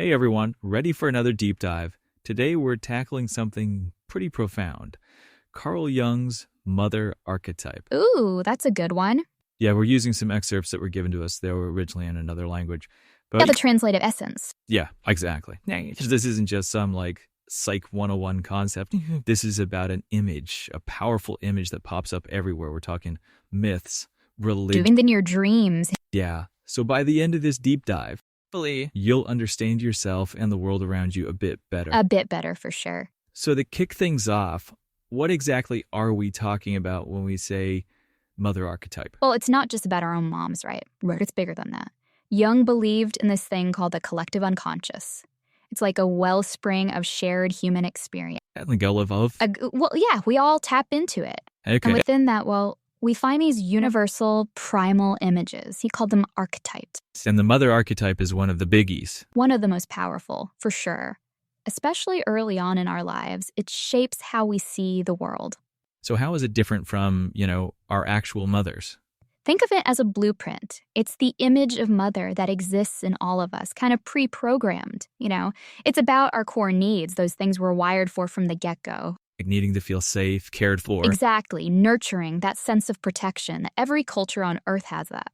Hey everyone, ready for another deep dive? Today we're tackling something pretty profound. Carl Jung's mother archetype. Ooh, that's a good one. Yeah, we're using some excerpts that were given to us. They were originally in another language. Yeah, the translative essence. Yeah, exactly. This isn't just some Psych 101 concept. This is about an image, a powerful image that pops up everywhere. We're talking myths, religion. Even in your dreams. Yeah. So by the end of this deep dive, you'll understand yourself and the world around you a bit better. A bit better, for sure. So to kick things off, what exactly are we talking about when we say mother archetype? Well, it's not just about our own moms, right? It's bigger than that. Jung believed in this thing called the collective unconscious. It's like a wellspring of shared human experience. Well, yeah, we all tap into it. Okay. And within that, we find these universal primal images. He called them archetypes. And the mother archetype is one of the biggies. One of the most powerful, for sure. Especially early on in our lives, it shapes how we see the world. So how is it different from, our actual mothers? Think of it as a blueprint. It's the image of mother that exists in all of us, kind of pre-programmed, It's about our core needs, those things we're wired for from the get-go. Like needing to feel safe, cared for. Exactly, nurturing that sense of protection. Every culture on Earth has that.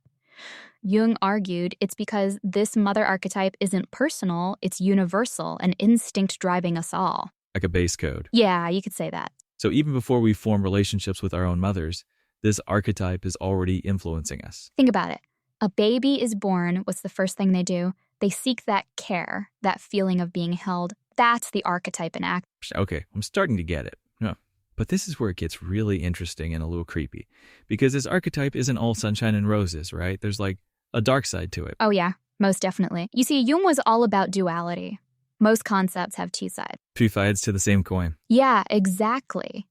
Jung argued it's because this mother archetype isn't personal, it's universal, an instinct driving us all. Like a base code. Yeah, you could say that. So even before we form relationships with our own mothers, this archetype is already influencing us. Think about it. A baby is born. What's the first thing they do? They seek that care, that feeling of being held. That's the archetype in act. Okay, I'm starting to get it. No. But this is where it gets really interesting and a little creepy. Because this archetype isn't all sunshine and roses, right? There's a dark side to it. Oh yeah, most definitely. You see, Jung was all about duality. Most concepts have two sides. Two sides to the same coin. Yeah, exactly.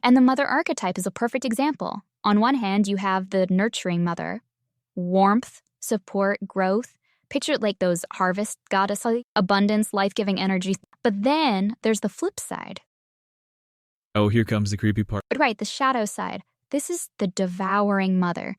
And the mother archetype is a perfect example. On one hand, you have the nurturing mother, warmth, support, growth. Picture it like those harvest goddesses, abundance, life-giving energy. But then there's the flip side. Oh, here comes the creepy part. Right, the shadow side. This is the devouring mother.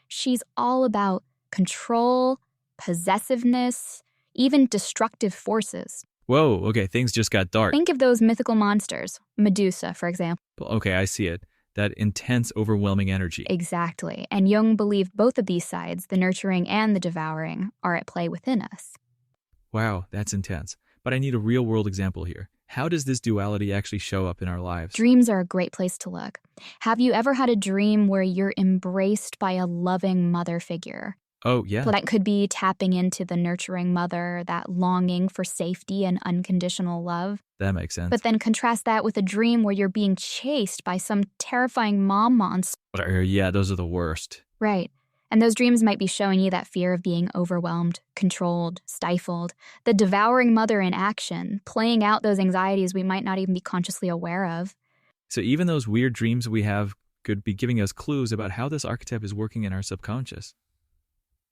She's all about control, possessiveness, even destructive forces. Whoa, okay, things just got dark. Think of those mythical monsters, Medusa, for example. Okay, I see it. That intense, overwhelming energy. Exactly. And Jung believed both of these sides, the nurturing and the devouring, are at play within us. Wow, that's intense. But I need a real-world example here. How does this duality actually show up in our lives? Dreams are a great place to look. Have you ever had a dream where you're embraced by a loving mother figure? Oh, yeah. Well, that could be tapping into the nurturing mother, that longing for safety and unconditional love. That makes sense. But then contrast that with a dream where you're being chased by some terrifying mom monster. Yeah, those are the worst. Right. And those dreams might be showing you that fear of being overwhelmed, controlled, stifled. The devouring mother in action, playing out those anxieties we might not even be consciously aware of. So even those weird dreams we have could be giving us clues about how this archetype is working in our subconscious.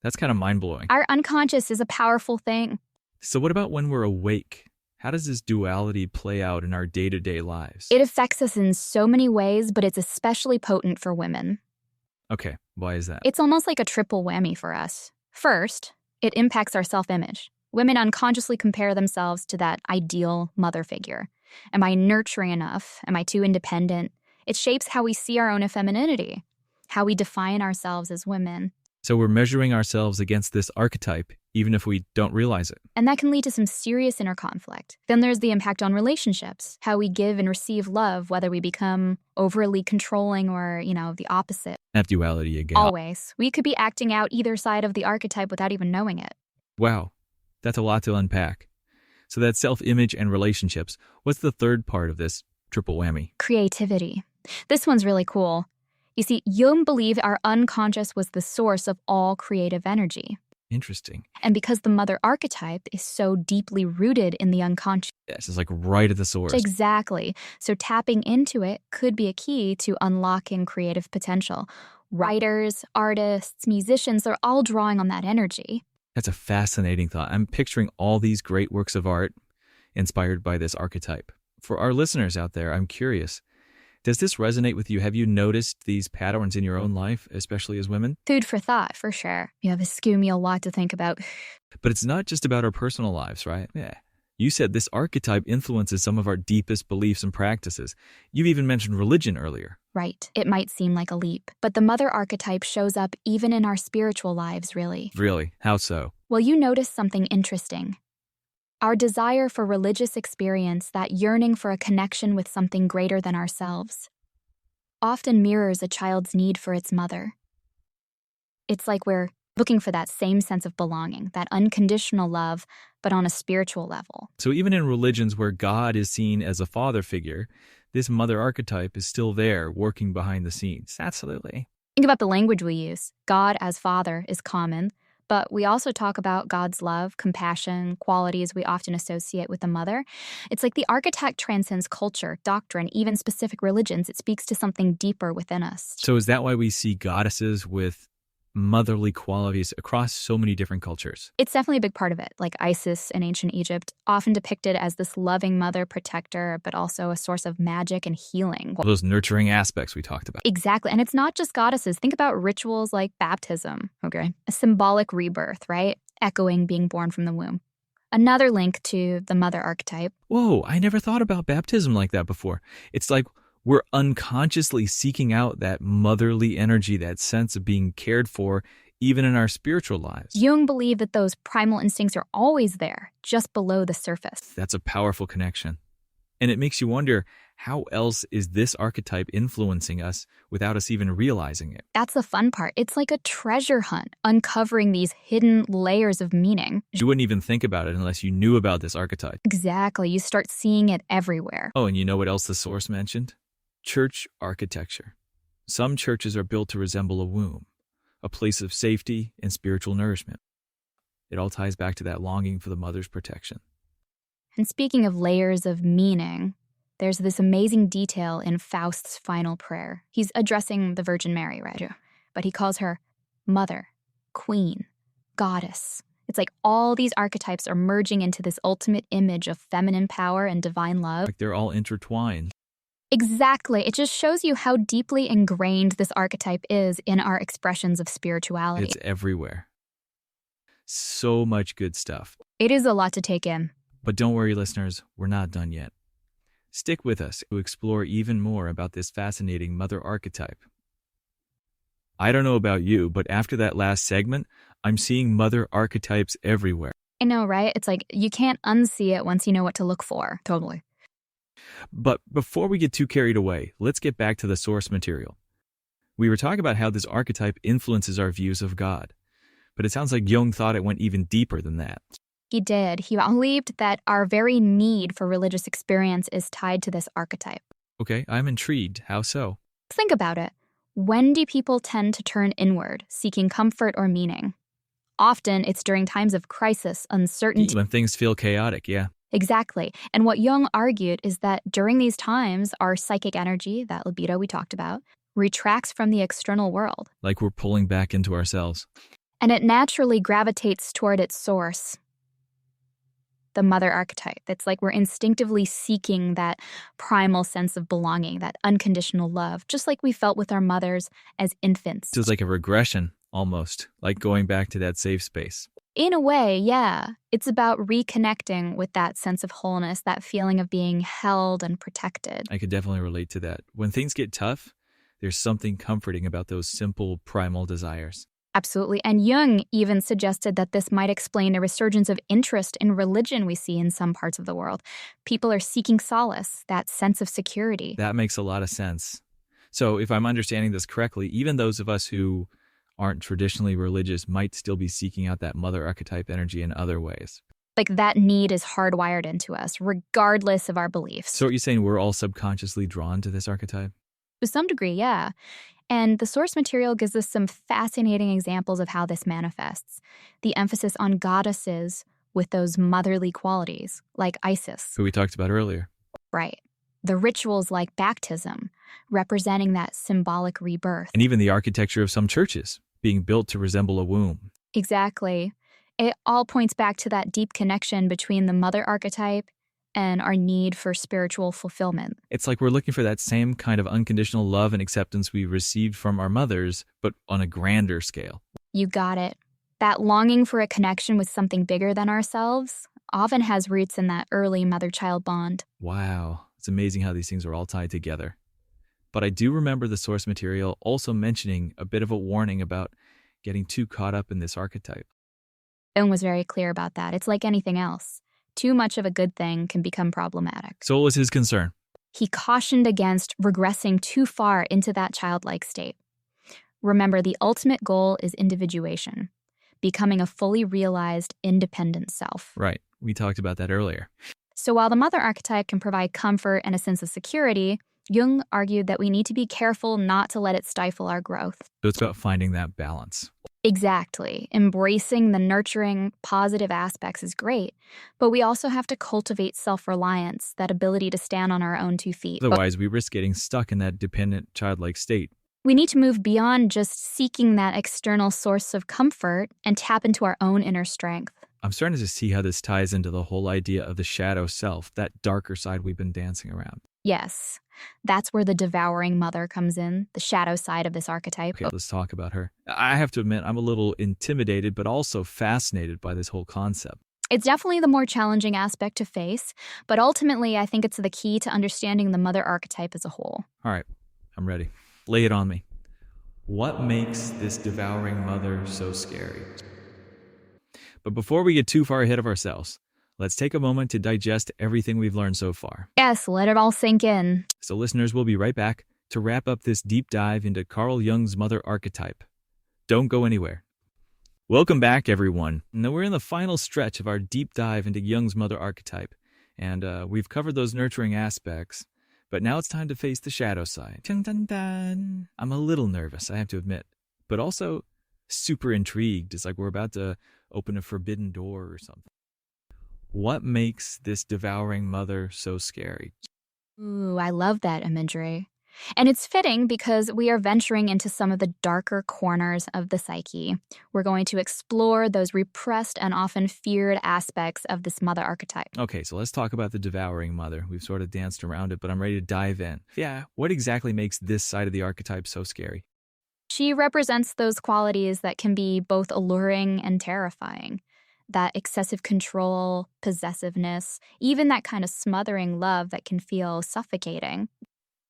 That's kind of mind-blowing. Our unconscious is a powerful thing. So what about when we're awake? How does this duality play out in our day-to-day lives? It affects us in so many ways, but it's especially potent for women. Okay, why is that? It's almost like a triple whammy for us. First, it impacts our self-image. Women unconsciously compare themselves to that ideal mother figure. Am I nurturing enough? Am I too independent? It shapes how we see our own femininity, how we define ourselves as women. So we're measuring ourselves against this archetype, even if we don't realize it. And that can lead to some serious inner conflict. Then there's the impact on relationships, how we give and receive love, whether we become overly controlling or, the opposite. That duality again. Always. We could be acting out either side of the archetype without even knowing it. Wow, that's a lot to unpack. So that's self-image and relationships. What's the third part of this triple whammy? Creativity. This one's really cool. You see, Jung believed our unconscious was the source of all creative energy. Interesting. And because the mother archetype is so deeply rooted in the unconscious. Yes, it's right at the source. Exactly. So tapping into it could be a key to unlocking creative potential. Writers, artists, musicians, they're all drawing on that energy. That's a fascinating thought. I'm picturing all these great works of art inspired by this archetype. For our listeners out there, I'm curious. Does this resonate with you? Have you noticed these patterns in your own life, especially as women? Food for thought, for sure. You have given me a lot to think about. But it's not just about our personal lives, right? Yeah. You said this archetype influences some of our deepest beliefs and practices. You've even mentioned religion earlier. Right. It might seem like a leap, but the mother archetype shows up even in our spiritual lives, really. Really? How so? Well, you notice something interesting. Our desire for religious experience, that yearning for a connection with something greater than ourselves, often mirrors a child's need for its mother. It's like we're looking for that same sense of belonging, that unconditional love, but on a spiritual level. So even in religions where God is seen as a father figure, this mother archetype is still there, working behind the scenes. Absolutely. Think about the language we use. God as father is common, but we also talk about God's love, compassion, qualities we often associate with the mother. It's like the archetype transcends culture, doctrine, even specific religions. It speaks to something deeper within us. So is that why we see goddesses with motherly qualities across so many different cultures? It's definitely a big part of it, like Isis in ancient Egypt, often depicted as this loving mother protector, but also a source of magic and healing. Those nurturing aspects we talked about. Exactly. And it's not just goddesses. Think about rituals like baptism, okay? A symbolic rebirth, right? Echoing being born from the womb. Another link to the mother archetype. Whoa, I never thought about baptism like that before. It's like we're unconsciously seeking out that motherly energy, that sense of being cared for, even in our spiritual lives. Jung believed that those primal instincts are always there, just below the surface. That's a powerful connection. And it makes you wonder, how else is this archetype influencing us without us even realizing it? That's the fun part. It's like a treasure hunt, uncovering these hidden layers of meaning. You wouldn't even think about it unless you knew about this archetype. Exactly. You start seeing it everywhere. Oh, and you know what else the source mentioned? Church architecture. Some churches are built to resemble a womb, a place of safety and spiritual nourishment. It all ties back to that longing for the mother's protection. And speaking of layers of meaning, there's this amazing detail in Faust's final prayer. He's addressing the Virgin Mary, right? But he calls her mother, queen, goddess. It's like all these archetypes are merging into this ultimate image of feminine power and divine love. Like they're all intertwined. Exactly. It just shows you how deeply ingrained this archetype is in our expressions of spirituality. It's everywhere. So much good stuff. It is a lot to take in. But don't worry, listeners, we're not done yet. Stick with us to explore even more about this fascinating mother archetype. I don't know about you, but after that last segment, I'm seeing mother archetypes everywhere. I know, right? It's like you can't unsee it once you know what to look for. Totally. But before we get too carried away, let's get back to the source material. We were talking about how this archetype influences our views of God, but it sounds like Jung thought it went even deeper than that. He did. He believed that our very need for religious experience is tied to this archetype. Okay, I'm intrigued. How so? Think about it. When do people tend to turn inward, seeking comfort or meaning? Often it's during times of crisis, uncertainty. When things feel chaotic, yeah. Exactly. And what Jung argued is that during these times, our psychic energy, that libido we talked about, retracts from the external world. Like we're pulling back into ourselves. And it naturally gravitates toward its source, the mother archetype. It's like we're instinctively seeking that primal sense of belonging, that unconditional love, just like we felt with our mothers as infants. So it's like a regression, almost, like going back to that safe space. In a way, yeah. It's about reconnecting with that sense of wholeness, that feeling of being held and protected. I could definitely relate to that. When things get tough, there's something comforting about those simple primal desires. Absolutely. And Jung even suggested that this might explain a resurgence of interest in religion we see in some parts of the world. People are seeking solace, that sense of security. That makes a lot of sense. So if I'm understanding this correctly, even those of us who aren't traditionally religious might still be seeking out that mother archetype energy in other ways. Like that need is hardwired into us, regardless of our beliefs. So are you saying we're all subconsciously drawn to this archetype? To some degree, yeah. And the source material gives us some fascinating examples of how this manifests. The emphasis on goddesses with those motherly qualities, like Isis. Who we talked about earlier. Right. The rituals like baptism, representing that symbolic rebirth. And even the architecture of some churches, being built to resemble a womb. Exactly. It all points back to that deep connection between the mother archetype and our need for spiritual fulfillment. It's like we're looking for that same kind of unconditional love and acceptance we received from our mothers, but on a grander scale. You got it. That longing for a connection with something bigger than ourselves often has roots in that early mother-child bond. Wow, it's amazing how these things are all tied together. But I do remember the source material also mentioning a bit of a warning about getting too caught up in this archetype. Jung was very clear about that. It's like anything else. Too much of a good thing can become problematic. So what was his concern? He cautioned against regressing too far into that childlike state. Remember, the ultimate goal is individuation, becoming a fully realized, independent self. Right, we talked about that earlier. So while the mother archetype can provide comfort and a sense of security, Jung argued that we need to be careful not to let it stifle our growth. So it's about finding that balance. Exactly. Embracing the nurturing, positive aspects is great, but we also have to cultivate self-reliance, that ability to stand on our own 2 feet. Otherwise, we risk getting stuck in that dependent, childlike state. We need to move beyond just seeking that external source of comfort and tap into our own inner strength. I'm starting to see how this ties into the whole idea of the shadow self, that darker side we've been dancing around. Yes, that's where the devouring mother comes in, the shadow side of this archetype. Okay, let's talk about her. I have to admit, I'm a little intimidated, but also fascinated by this whole concept. It's definitely the more challenging aspect to face, but ultimately I think it's the key to understanding the mother archetype as a whole. All right, I'm ready. Lay it on me. What makes this devouring mother so scary? But before we get too far ahead of ourselves, let's take a moment to digest everything we've learned so far. Yes, let it all sink in. So listeners, we'll be right back to wrap up this deep dive into Carl Jung's mother archetype. Don't go anywhere. Welcome back, everyone. Now we're in the final stretch of our deep dive into Jung's mother archetype, and we've covered those nurturing aspects, but now it's time to face the shadow side. Dun, dun, dun. I'm a little nervous, I have to admit, but also super intrigued. It's like we're about to open a forbidden door or something. What makes this devouring mother so scary? Ooh, I love that imagery. And it's fitting because we are venturing into some of the darker corners of the psyche. We're going to explore those repressed and often feared aspects of this mother archetype. Okay, so let's talk about the devouring mother. We've sort of danced around it, but I'm ready to dive in. Yeah, what exactly makes this side of the archetype so scary? She represents those qualities that can be both alluring and terrifying. That excessive control, possessiveness, even that kind of smothering love that can feel suffocating.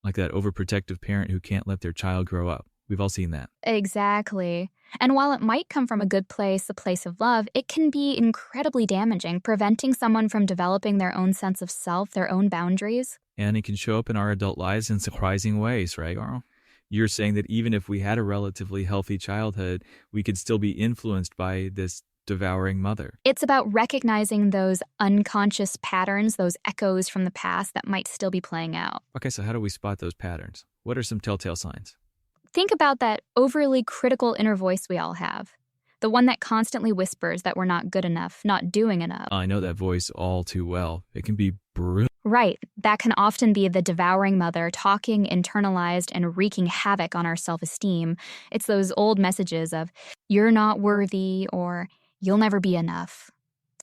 Like that overprotective parent who can't let their child grow up. We've all seen that. Exactly. And while it might come from a good place, a place of love, it can be incredibly damaging, preventing someone from developing their own sense of self, their own boundaries. And it can show up in our adult lives in surprising ways, right, Carl? You're saying that even if we had a relatively healthy childhood, we could still be influenced by this devouring mother. It's about recognizing those unconscious patterns, those echoes from the past that might still be playing out. Okay, so how do we spot those patterns? What are some telltale signs? Think about that overly critical inner voice we all have. The one that constantly whispers that we're not good enough, not doing enough. I know that voice all too well. It can be brutal. Right. That can often be the devouring mother talking internalized and wreaking havoc on our self-esteem. It's those old messages of, you're not worthy, or you'll never be enough.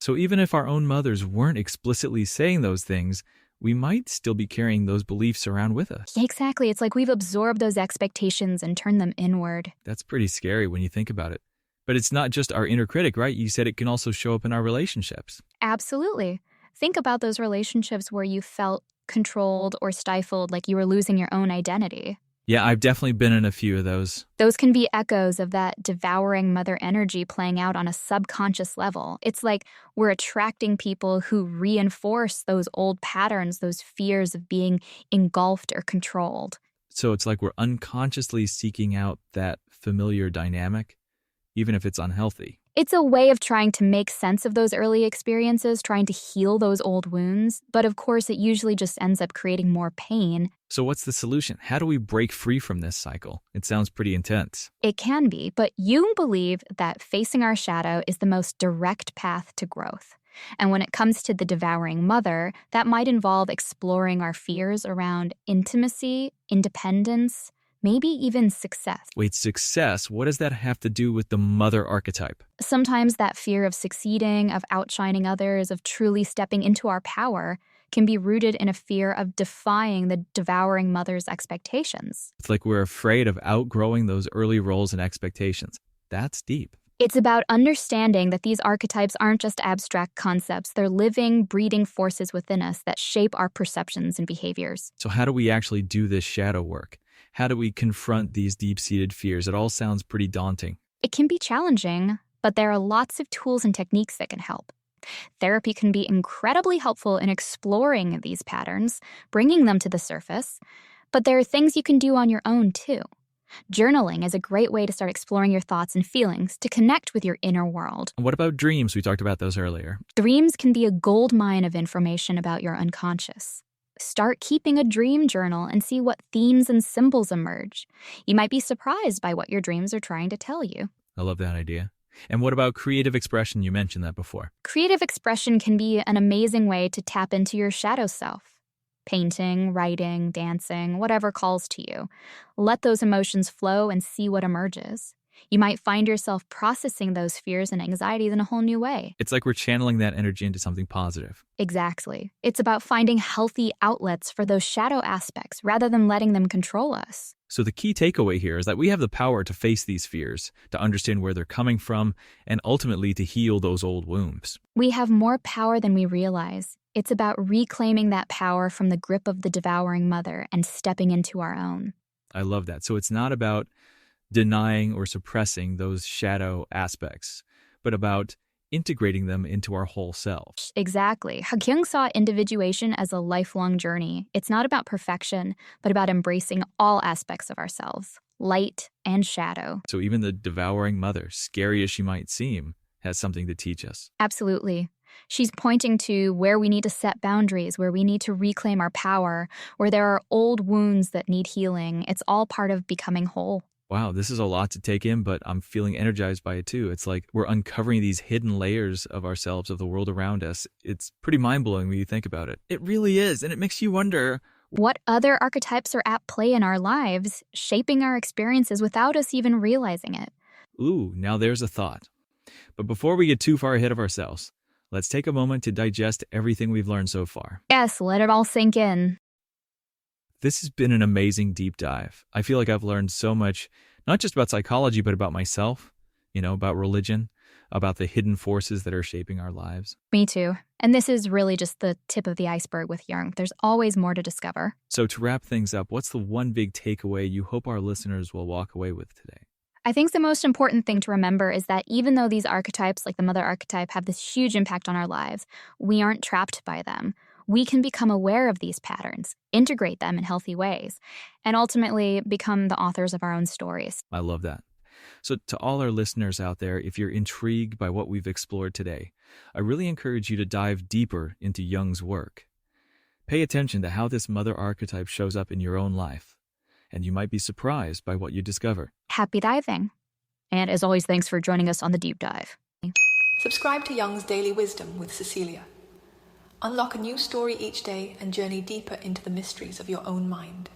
So even if our own mothers weren't explicitly saying those things, we might still be carrying those beliefs around with us. Exactly. It's like we've absorbed those expectations and turned them inward. That's pretty scary when you think about it. But it's not just our inner critic, right? You said it can also show up in our relationships. Absolutely. Think about those relationships where you felt controlled or stifled, like you were losing your own identity. Yeah, I've definitely been in a few of those. Those can be echoes of that devouring mother energy playing out on a subconscious level. It's like we're attracting people who reinforce those old patterns, those fears of being engulfed or controlled. So it's like we're unconsciously seeking out that familiar dynamic, even if it's unhealthy. It's a way of trying to make sense of those early experiences, trying to heal those old wounds, but of course it usually just ends up creating more pain. So what's the solution? How do we break free from this cycle? It sounds pretty intense. It can be, but Jung believed that facing our shadow is the most direct path to growth. And when it comes to the devouring mother, that might involve exploring our fears around intimacy, independence, maybe even success. Wait, success? What does that have to do with the mother archetype? Sometimes that fear of succeeding, of outshining others, of truly stepping into our power can be rooted in a fear of defying the devouring mother's expectations. It's like we're afraid of outgrowing those early roles and expectations. That's deep. It's about understanding that these archetypes aren't just abstract concepts. They're living, breathing forces within us that shape our perceptions and behaviors. So how do we actually do this shadow work? How do we confront these deep-seated fears? It all sounds pretty daunting. It can be challenging, but there are lots of tools and techniques that can help. Therapy can be incredibly helpful in exploring these patterns, bringing them to the surface, but there are things you can do on your own too. Journaling is a great way to start exploring your thoughts and feelings, to connect with your inner world. What about dreams? We talked about those earlier. Dreams can be a gold mine of information about your unconscious. Start keeping a dream journal and see what themes and symbols emerge. You might be surprised by what your dreams are trying to tell you. I love that idea. And what about creative expression? You mentioned that before. Creative expression can be an amazing way to tap into your shadow self. Painting, writing, dancing, whatever calls to you. Let those emotions flow and see what emerges. You might find yourself processing those fears and anxieties in a whole new way. It's like we're channeling that energy into something positive. Exactly. It's about finding healthy outlets for those shadow aspects rather than letting them control us. So the key takeaway here is that we have the power to face these fears, to understand where they're coming from, and ultimately to heal those old wounds. We have more power than we realize. It's about reclaiming that power from the grip of the devouring mother and stepping into our own. I love that. So it's not about denying or suppressing those shadow aspects, but about integrating them into our whole selves. Exactly. Carl Jung saw individuation as a lifelong journey. It's not about perfection, but about embracing all aspects of ourselves, light and shadow. So even the devouring mother, scary as she might seem, has something to teach us. Absolutely. She's pointing to where we need to set boundaries, where we need to reclaim our power, where there are old wounds that need healing. It's all part of becoming whole. Wow, this is a lot to take in, but I'm feeling energized by it too. It's like we're uncovering these hidden layers of ourselves, of the world around us. It's pretty mind-blowing when you think about it. It really is, and it makes you wonder, what other archetypes are at play in our lives, shaping our experiences without us even realizing it? ooh, now there's a thought. But before we get too far ahead of ourselves, let's take a moment to digest everything we've learned so far. Yes, let it all sink in. This has been an amazing deep dive. I feel like I've learned so much, not just about psychology, but about myself, about religion, about the hidden forces that are shaping our lives. Me too. And this is really just the tip of the iceberg with Jung. There's always more to discover. So to wrap things up, what's the one big takeaway you hope our listeners will walk away with today? I think the most important thing to remember is that even though these archetypes, like the mother archetype, have this huge impact on our lives, we aren't trapped by them. We can become aware of these patterns, integrate them in healthy ways, and ultimately become the authors of our own stories. I love that. So to all our listeners out there, if you're intrigued by what we've explored today, I really encourage you to dive deeper into Jung's work. Pay attention to how this mother archetype shows up in your own life, and you might be surprised by what you discover. Happy diving. And as always, thanks for joining us on the deep dive. Subscribe to Jung's Daily Wisdom with Cecilia. Unlock a new story each day and journey deeper into the mysteries of your own mind.